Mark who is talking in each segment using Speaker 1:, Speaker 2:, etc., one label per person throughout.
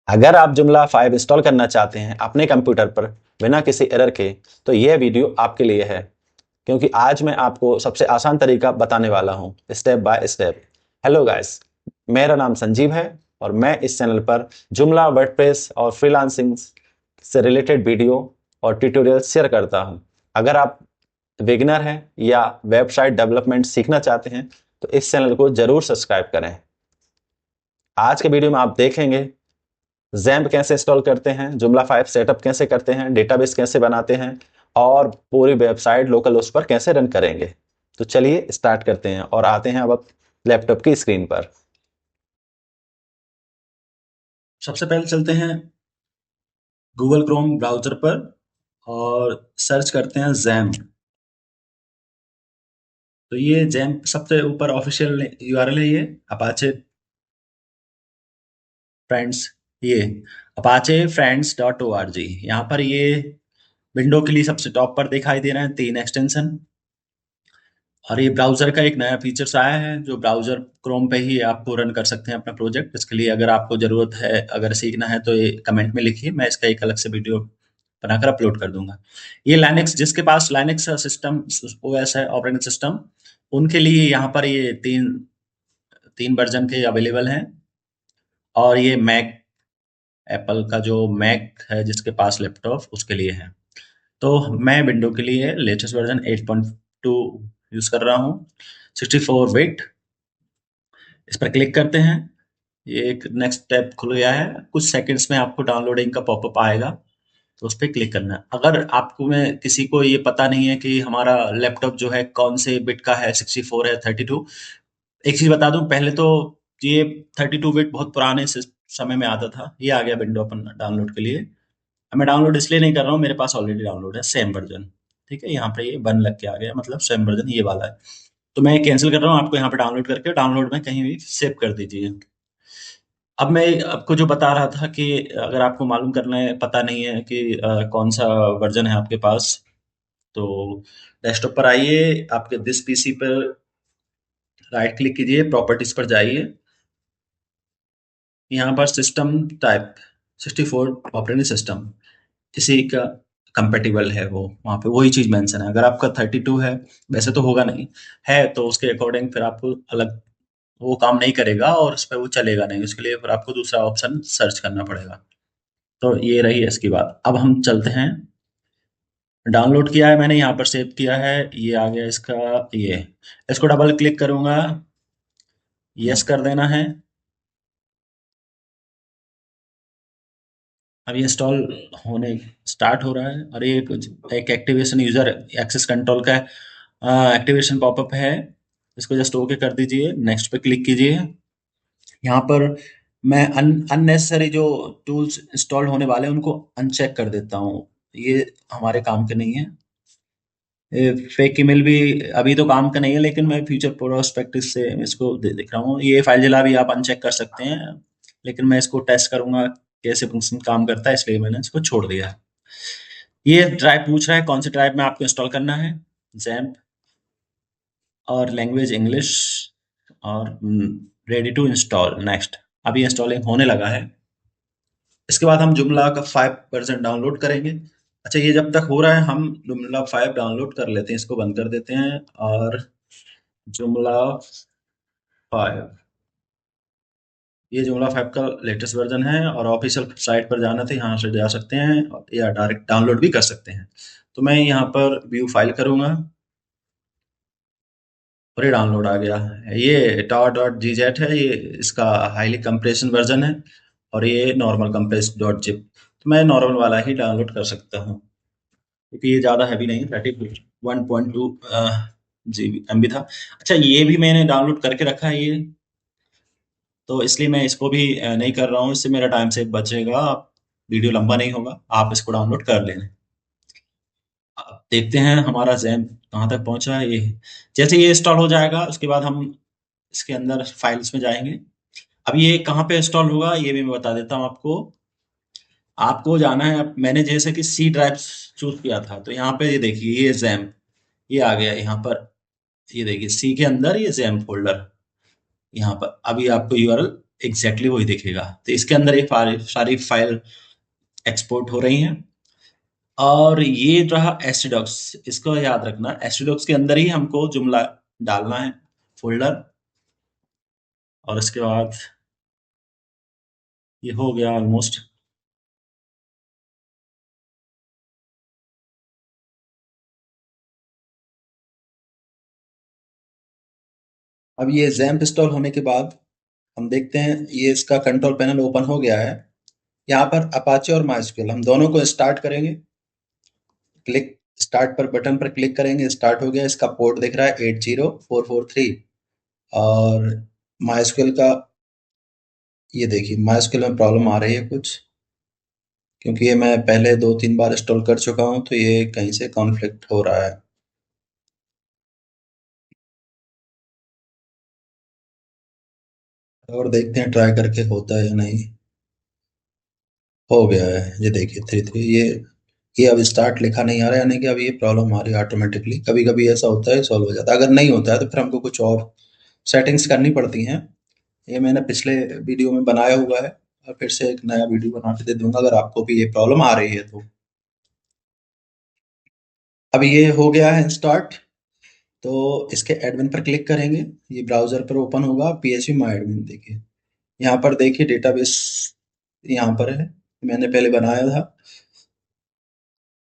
Speaker 1: अगर आप जुमला 5 इंस्टॉल करना चाहते हैं अपने कंप्यूटर पर बिना किसी एरर के, तो यह वीडियो आपके लिए है, क्योंकि आज मैं आपको सबसे आसान तरीका बताने वाला हूं, step by step. Hello guys, मेरा नाम संजीव है और मैं इस चैनल पर जुमला, वर्डप्रेस और फ्रीलांसिंग से रिलेटेड वीडियो और ट्यूटोरियल शेयर करता हूं। अगर आप बिगिनर हैं या वेबसाइट डेवलपमेंट सीखना चाहते हैं, तो इस चैनल को जरूर सब्सक्राइब करें। आज के वीडियो में आप देखेंगे ज़ैम्प कैसे इंस्टॉल करते हैं, जुमला 5 सेटअप कैसे करते हैं, डेटाबेस कैसे बनाते हैं और पूरी वेबसाइट लोकल होस्ट पर कैसे रन करेंगे। तो चलिए स्टार्ट करते हैं और आते हैं अब लैपटॉप की स्क्रीन पर।
Speaker 2: सबसे पहले चलते हैं गूगल क्रोम ब्राउज़र पर और सर्च करते हैं ज़ैम्प। तो ये ज़ैम्प सबसे ऊपर ऑफिशियल यूआरएल है, ये अपाचे फ्रेंड्स, ये Apache friends dot O R G. यहाँ पर ये विंडो के लिए सबसे टॉप पर दिखाई दे रहे हैं 3 एक्सटेंशन। और ये ब्राउज़र का एक नया फीचर्स आया है जो ब्राउज़र क्रोम पे ही आपको रन कर सकते हैं अपना प्रोजेक्ट। इसके लिए अगर आपको ज़रूरत है, अगर सीखना है तो ये कमेंट में लिखिए, मैं इसका एक अलग से वीडियो बनाकर अपलोड कर दूंगा। ये लाइनेक्स, जिसके पास लाइनेक्स सिस्टम ओएस है, ऑपरेटिंग सिस्टम, उनके लिए यहाँ पर ये तीन तीन वर्जन के अवेलेबल हैं। और ये मैक, एप्पल का जो मैक है जिसके पास लैपटॉप, उसके लिए है। तो मैं विंडो के लिए लेटेस्ट वर्जन 8.2 यूज़ कर रहा हूँ, 64 बिट। इस पर क्लिक करते हैं, ये एक नेक्स्ट टैब खुल गया है। कुछ सेकंड्स में आपको डाउनलोडिंग का पॉपअप आएगा, तो उस पे क्लिक करना है। अगर आपको में किसी को ये पता नहीं है कि हमारा लैपटॉप जो है कौन से बिट का है, 64 है 32, एक चीज बता दूं पहले तो, ये 32 बिट बहुत पुराने समय में आता था। ये आ गया विंडो अपन डाउनलोड के लिए। अब मैं डाउनलोड इसलिए नहीं कर रहा हूँ, मेरे पास ऑलरेडी डाउनलोड है सेम वर्जन। ठीक है, यहाँ पे ये बन लग के आ गया, मतलब सेम वर्जन ये वाला है। तो मैं कैंसिल कर रहा हूँ, आपको यहाँ पे डाउनलोड करके डाउनलोड में कहीं भी सेव कर दीजिए। अब मैं आपको जो बता रहा था कि अगर आपको मालूम करना है, पता नहीं है कि कौन सा वर्जन है आपके पास, तो डेस्कटॉप पर आइए, आपके दिस पीसी पर राइट क्लिक कीजिए, प्रॉपर्टीज पर जाइए। यहाँ पर सिस्टम टाइप 64 ऑपरेटिंग सिस्टम, इसी का कंपेटिबल है वो, वहाँ पे वही चीज मेंशन है। अगर आपका 32 है, वैसे तो होगा नहीं, है तो उसके अकॉर्डिंग फिर आपको अलग वो काम नहीं करेगा और उस पर वो चलेगा नहीं, उसके लिए फिर आपको दूसरा ऑप्शन सर्च करना पड़ेगा। तो ये रही इसकी बात। अब हम चलते हैं, डाउनलोड किया है मैंने, यहाँ पर सेव किया है, ये आ गया इसका। ये इसको डबल क्लिक करूंगा, यस कर देना है। अब ये इंस्टॉल होने स्टार्ट हो रहा है। और ये एक एक्टिवेशन यूजर एक्सेस कंट्रोल का एक्टिवेशन पॉपअप है, इसको जस्ट ओके कर दीजिए, नेक्स्ट पे क्लिक कीजिए। यहाँ पर मैं अननेसेसरी जो टूल्स इंस्टॉल होने वाले हैं उनको अनचेक कर देता हूँ, ये हमारे काम के नहीं है। फेक ईमेल भी अभी तो काम का नहीं है, लेकिन मैं फ्यूचर प्रोस्पेक्टिव से इसको देख रहा हूँ। ये फाइल जला भी आप अनचेक कर सकते हैं, लेकिन मैं इसको टेस्ट करूंगा कैसे फंक्शन काम करता है, इसलिए मैंने इसको छोड़ दिया है। ये ड्राइव पूछ रहा है कौन से ड्राइव में आपको इंस्टॉल करना है, जैम्प, और लैंग्वेज इंग्लिश, और रेडी टू इंस्टॉल, नेक्स्ट। अभी इंस्टॉलिंग होने लगा है। इसके बाद हम जुमला का 5% डाउनलोड करेंगे। अच्छा, ये जब तक हो रहा है हम जुमला 5 डाउनलोड कर लेते हैं, इसको बंद कर देते हैं। और जुमला 5, ये जुमला 5 का लेटेस्ट वर्जन है और ऑफिशियल साइट पर जाना था, यहाँ से जा सकते हैं या डायरेक्ट डाउनलोड भी कर सकते हैं। तो मैं यहाँ पर व्यू फाइल करूंगा और ये डाउनलोड आ गया है। ये टॉर डॉट जी जेट है, ये इसका हाईली कंप्रेशन वर्जन है। और ये नॉर्मल कंप्रेस डॉट जिप, तो मैं नॉर्मल वाला ही डाउनलोड कर सकता हूँ, क्योंकि ये ज़्यादा हैवी नहीं है, 31.2 GB MB था। अच्छा, ये भी मैंने डाउनलोड करके रखा है ये, तो इसलिए मैं इसको भी नहीं कर रहा हूँ, इससे मेरा टाइम सेव बचेगा, वीडियो लंबा नहीं होगा, आप इसको डाउनलोड कर लेना। अब देखते हैं हमारा जैम कहाँ तक पहुँचा है। ये जैसे ये इंस्टॉल हो जाएगा, उसके बाद हम इसके अंदर फाइल्स में जाएंगे। अब ये कहाँ पे इंस्टॉल होगा ये भी मैं बता देता हूँ आपको। आपको जाना है, अब मैंने जैसे कि सी ड्राइव चूज किया था, तो यहाँ पे ये देखिए, ये जैम, ये आ गया यहाँ पर। ये देखिए सी के अंदर ये जैम फोल्डर, यहाँ पर अभी आपको यूआरएल एग्जैक्टली वही दिखेगा। तो इसके अंदर ये सारी फाइल एक्सपोर्ट हो रही हैं। और ये रहा एस्टिडॉक्स, इसको याद रखना, एस्टिडॉक्स के अंदर ही हमको जुमला डालना है, फोल्डर। और उसके बाद ये हो गया ऑलमोस्ट। अब ये जैम्प इंस्टॉल होने के बाद हम देखते हैं ये इसका कंट्रोल पैनल ओपन हो गया है। यहाँ पर अपाचे और माइस्क्ल हम दोनों को स्टार्ट करेंगे। क्लिक स्टार्ट पर बटन पर क्लिक करेंगे, स्टार्ट हो गया। इसका पोर्ट दिख रहा है 80443। और माइस्क्ल का ये देखिए, माइस्क्ल में प्रॉब्लम आ रही है कुछ, क्योंकि ये मैं पहले 2-3 बार इंस्टॉल कर चुका हूँ, तो ये कहीं से कॉन्फ्लिक्ट हो रहा है। और देखते हैं ट्राई करके होता है या नहीं। हो गया है, ये देखिए 33। ये अब स्टार्ट लिखा नहीं आ रहा है, यानी कि अब ये प्रॉब्लम आ रही है ऑटोमेटिकली। कभी कभी ऐसा होता है, सॉल्व हो जाता है। अगर नहीं होता है तो फिर हमको कुछ और सेटिंग्स करनी पड़ती हैं। ये मैंने पिछले वीडियो में बनाया हुआ है, और फिर से एक नया वीडियो बना के दे दूंगा अगर आपको भी ये प्रॉब्लम आ रही है तो। अब ये हो गया है स्टार्ट। तो इसके एडमिन पर क्लिक करेंगे, ये ब्राउजर पर ओपन होगा, PHP माई एडमिन। देखिए यहाँ पर, देखिए डेटाबेस यहाँ पर है, मैंने पहले बनाया था।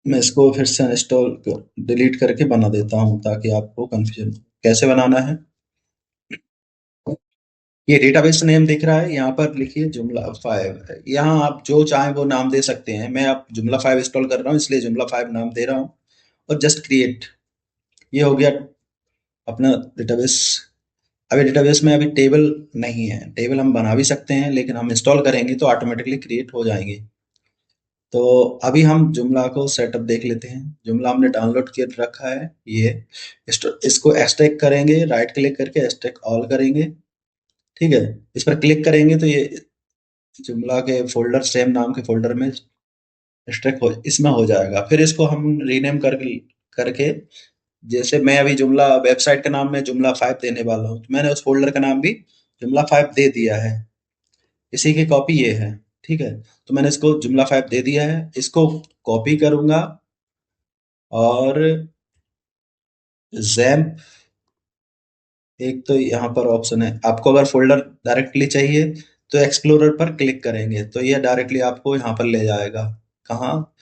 Speaker 2: मैं इसको फिर से इंस्टॉल डिलीट करके बना देता हूँ ताकि आपको कंफ्यूजन। कैसे बनाना है, ये डेटाबेस नेम दिख रहा है, यहाँ पर लिखिए जुमला 5। यहाँ आप जो चाहें वो नाम दे सकते हैं। मैं अब जुमला 5 इंस्टॉल कर रहा हूँ, इसलिए जुमला 5 नाम दे रहा हूँ। और जस्ट क्रिएट, ये हो गया अपना डेटाबेस। अभी डेटाबेस में अभी टेबल नहीं है, टेबल हम बना भी सकते हैं, लेकिन हम इंस्टॉल करेंगे तो ऑटोमेटिकली क्रिएट हो जाएंगे। तो अभी हम जुमला को सेटअप देख लेते हैं। जुमला हमने डाउनलोड कर रखा है ये। इसको एक्सट्रैक्ट करेंगे, राइट क्लिक करके एक्सट्रैक्ट ऑल करेंगे। ठीक है, इस पर क्लिक करेंगे तो ये जुमला के फोल्डर, सेम नाम के फोल्डर में एक्सट्रैक्ट हो, इसमें हो जाएगा। फिर इसको हम रीनेम करके, जैसे मैं अभी जुमला वेबसाइट का नाम में जुमला 5 देने वाला हूँ, तो मैंने उस फोल्डर का नाम भी जुमला 5 दे दिया है। इसी की कॉपी ये है। ठीक है, तो मैंने इसको जुमला 5 दे दिया है, इसको कॉपी करूंगा। और जैम्प, एक तो यहाँ पर ऑप्शन है, आपको अगर फोल्डर डायरेक्टली चाहिए तो एक्सप्लोरर पर क्लिक करेंगे तो ये डायरेक्टली आपको यहाँ पर ले जाएगा। कहाँ,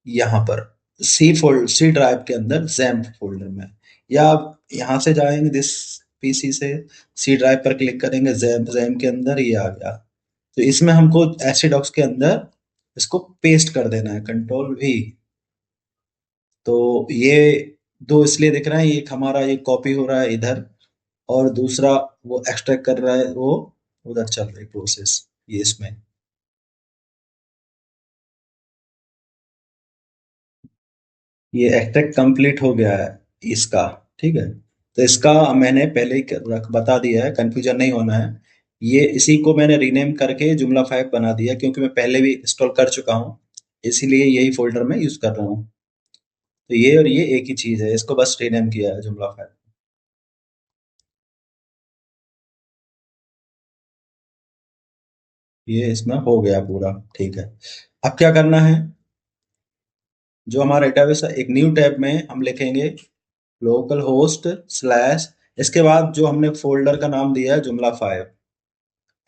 Speaker 2: यहाँ पर सी ड्राइव के अंदर जैम्प फोल्डर में। या आप यहाँ से जाएंगे, दिस PC से सी ड्राइव पर क्लिक करेंगे, जैम्प जैम्प के अंदर ये आ गया। तो इसमें हमको एसिडॉक्स के अंदर इसको पेस्ट कर देना है, कंट्रोल V। तो ये दो इसलिए दिख रहा है, एक हमारा ये कॉपी हो रहा है इधर, और दूसरा वो एक्सट्रैक्ट कर रहा है, वो उधर चल रही प्रोसेस ये इसमें। ये एक्सट्रैक्ट कंप्लीट हो गया है इसका। ठीक है, तो इसका मैंने पहले ही रख बता दिया है, कंफ्यूजन नहीं होना है। ये इसी को मैंने रीनेम करके जुमला 5 बना दिया, क्योंकि मैं पहले भी इंस्टॉल कर चुका हूँ, इसीलिए यही फोल्डर में यूज कर रहा हूँ। तो ये और ये एक ही चीज है, इसको बस रीनेम किया है जुमला 5। ये इसमें हो गया पूरा। ठीक है, अब क्या करना है, जो हमारा डेटाबेस है, एक न्यू टैब में हम लिखेंगे लोकल होस्ट स्लैश, इसके बाद जो हमने फोल्डर का नाम दिया है जुमला 5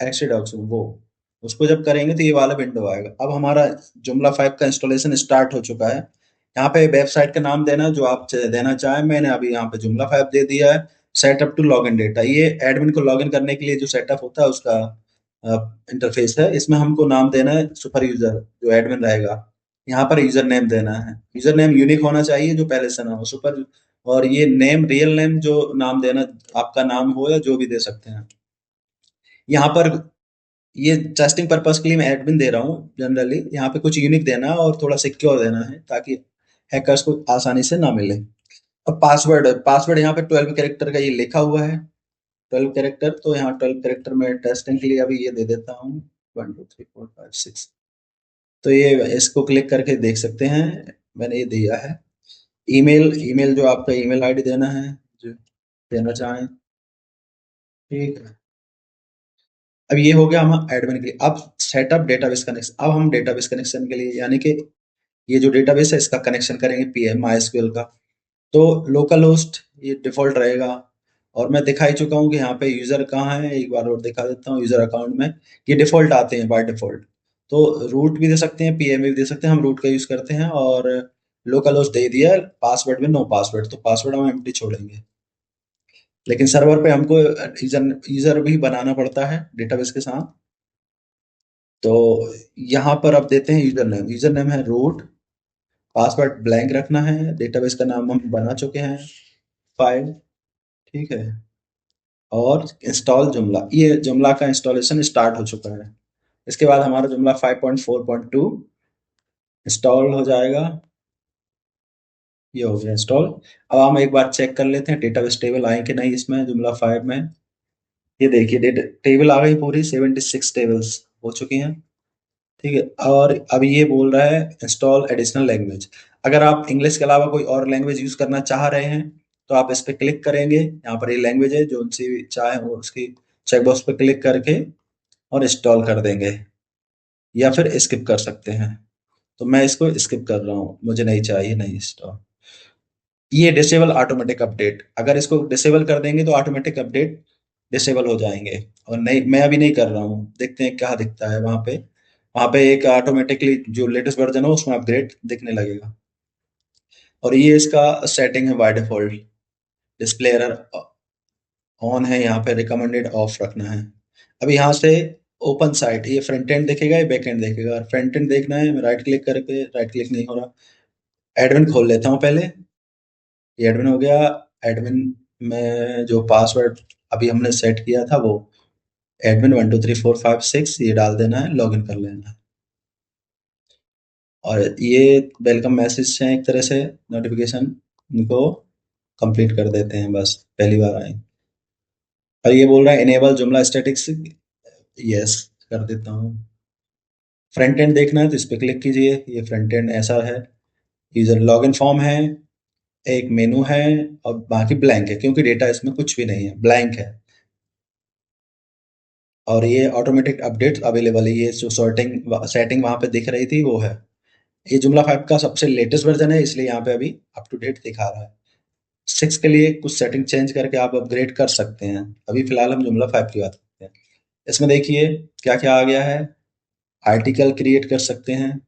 Speaker 2: एक्सडॉक्स, वो उसको जब करेंगे तो ये वाला विंडो आएगा। अब हमारा जुमला 5 का इंस्टॉलेशन स्टार्ट हो चुका है। यहाँ पे वेबसाइट का नाम देना जो आप देना चाहें, मैंने अभी यहाँ पे जुमला 5 दे दिया है। सेटअप टू लॉगिन डेटा, ये एडमिन को लॉगिन करने के लिए जो सेटअप होता है उसका इंटरफेस है। इसमें हमको नाम देना है सुपर यूजर, जो एडमिन रहेगा। यहाँ पर यूजर नेम देना है, यूजर नेम यूनिक होना चाहिए जो पहले से ना हो, सुपर। और ये नेम, रियल नेम जो नाम देना, आपका नाम हो या जो भी दे सकते हैं। यहाँ पर ये टेस्टिंग पर्पस के लिए मैं एडमिन दे रहा हूँ जनरली। यहाँ पे कुछ यूनिक देना है और थोड़ा सिक्योर देना है, ताकि हैकर्स को आसानी से ना मिले। अब पासवर्ड, पासवर्ड यहाँ पे 12 कैरेक्टर का ये लिखा हुआ है, 12 कैरेक्टर। तो यहाँ 12 कैरेक्टर में टेस्टिंग के लिए अभी ये दे देता हूँ, 1 2 3 4 5 6। तो ये इसको क्लिक करके देख सकते हैं, मैंने ये दिया है। ईमेल, ईमेल जो आपका ईमेल आईडी देना है, जो देना चाहें। ठीक है, अब ये हो गया हम एडमिन के लिए। अब सेटअप डेटाबेस कनेक्शन। अब हम डेटाबेस कनेक्शन के लिए, यानी कि ये जो डेटाबेस है इसका कनेक्शन करेंगे पीएम माईएसक्यूएल का। तो लोकल होस्ट ये डिफॉल्ट रहेगा। और मैं दिखा ही चुका हूँ कि यहाँ पे यूजर कहाँ है, एक बार और दिखा देता हूँ। यूजर अकाउंट में ये डिफॉल्ट आते हैं बाय डिफॉल्ट। तो रूट भी दे सकते हैं, पीएम भी दे सकते हैं, हम रूट का यूज करते हैं। और लोकल होस्ट दे दिया, पासवर्ड में नो पासवर्ड, तो पासवर्ड हम एम्प्टी छोड़ेंगे। लेकिन सर्वर पे हमको यूजर यूजर भी बनाना पड़ता है डेटाबेस के साथ। तो यहाँ पर अब देते हैं यूजर नेम है रूट, पासवर्ड ब्लैंक रखना है, डेटाबेस का नाम हम बना चुके हैं, फाइल, ठीक है। और इंस्टॉल जुमला, ये जुमला का इंस्टॉलेशन स्टार्ट हो चुका है। इसके बाद हमारा जुमला 5.4.2 इंस्टॉल हो जाएगा। ये हो गया इंस्टॉल। अब हम एक बार चेक कर लेते हैं डेटाबेस टेबल आए कि नहीं इसमें, जुमला 5 में। ये देखिए टेबल आ गई, पूरी 76 टेबल्स हो चुकी हैं, ठीक है। और अब ये बोल रहा है इंस्टॉल एडिशनल लैंग्वेज। अगर आप इंग्लिश के अलावा कोई और लैंग्वेज यूज करना चाह रहे हैं तो आप इस पे क्लिक करेंगे। यहाँ पर ये लैंग्वेज है, जो उनसे चाहे वो उसकी चेकबॉक्स पे क्लिक करके और इंस्टॉल कर देंगे, या फिर स्किप कर सकते हैं। तो मैं इसको स्किप कर रहा हूँ, मुझे नहीं चाहिए, नहीं इंस्टॉल। ये डिसेबल ऑटोमेटिक अपडेट, अगर इसको डिसेबल कर देंगे तो ऑटोमेटिक अपडेट डिसेबल हो जाएंगे। और नहीं, मैं अभी नहीं कर रहा हूँ, देखते हैं क्या दिखता है वहां पे। वहां पे एक ऑटोमेटिकली जो लेटेस्ट वर्जन हो उसमें अपग्रेड दिखने लगेगा। और ये इसका सेटिंग है by default, display error on है, यहाँ पे रिकमेंडेड ऑफ रखना है। अब यहाँ से ओपन साइट, ये फ्रंट एंड देखेगा, ये बैक एंड देखेगा। फ्रंट एंड देखना है, मैं राइट क्लिक करके, राइट क्लिक नहीं हो रहा, एडमिन खोल लेता हूँ पहले। ये एडमिन हो गया। एडमिन में जो पासवर्ड अभी हमने सेट किया था वो एडमिन 123456 ये डाल देना है, लॉगिन कर लेना है। और ये वेलकम मैसेज है एक तरह से, नोटिफिकेशन, इनको कंप्लीट कर देते हैं, बस पहली बार आए। और ये बोल रहा है इनेबल जुमला स्टैटिक्स, यस कर देता हूँ। फ्रंट एंड देखना है तो इस पे क्लिक कीजिए, ये फ्रंट एंड ऐसा है। यूजर लॉगिन फॉर्म है, एक मेनू है, और बाकी ब्लैंक है क्योंकि डेटा इसमें कुछ भी नहीं है, ब्लैंक है। और ये ऑटोमेटिक अपडेट अवेलेबल है, ये जो सॉर्टिंग सेटिंग वहां पे दिख रही थी वो है। ये जुमला 5 का सबसे लेटेस्ट वर्जन है, इसलिए यहाँ पे अभी अप टू डेट दिखा रहा है। 6 के लिए कुछ सेटिंग चेंज करके आप अपग्रेड कर सकते हैं। अभी फिलहाल हम जुमला 5 की बात करते हैं। इसमें देखिए क्या क्या आ गया है। आर्टिकल क्रिएट कर सकते हैं,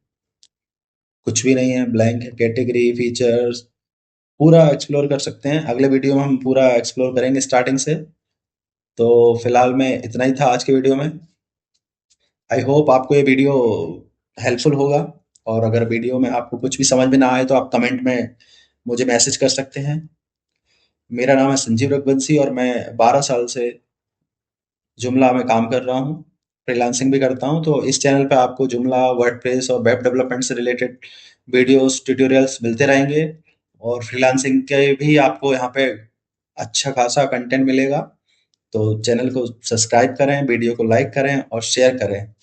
Speaker 2: कुछ भी नहीं है, ब्लैंक है। कैटेगरी, फीचर्स, पूरा एक्सप्लोर कर सकते हैं। अगले वीडियो में हम पूरा एक्सप्लोर करेंगे स्टार्टिंग से। तो फिलहाल में इतना ही था आज के वीडियो में। आई होप आपको ये वीडियो हेल्पफुल होगा। और अगर वीडियो में आपको कुछ भी समझ में ना आए तो आप कमेंट में मुझे मैसेज कर सकते हैं। मेरा नाम है संजीव रघुवंशी और मैं 12 साल से जुमला में काम कर रहा हूँ, फ्रीलांसिंग भी करता हूँ। तो इस चैनल पे आपको जुमला, वर्डप्रेस और वेब डेवलपमेंट से रिलेटेड वीडियोस, ट्यूटोरियल्स मिलते रहेंगे। और फ्रीलांसिंग के भी आपको यहाँ पे अच्छा खासा कंटेंट मिलेगा। तो चैनल को सब्सक्राइब करें, वीडियो को लाइक करें और शेयर करें।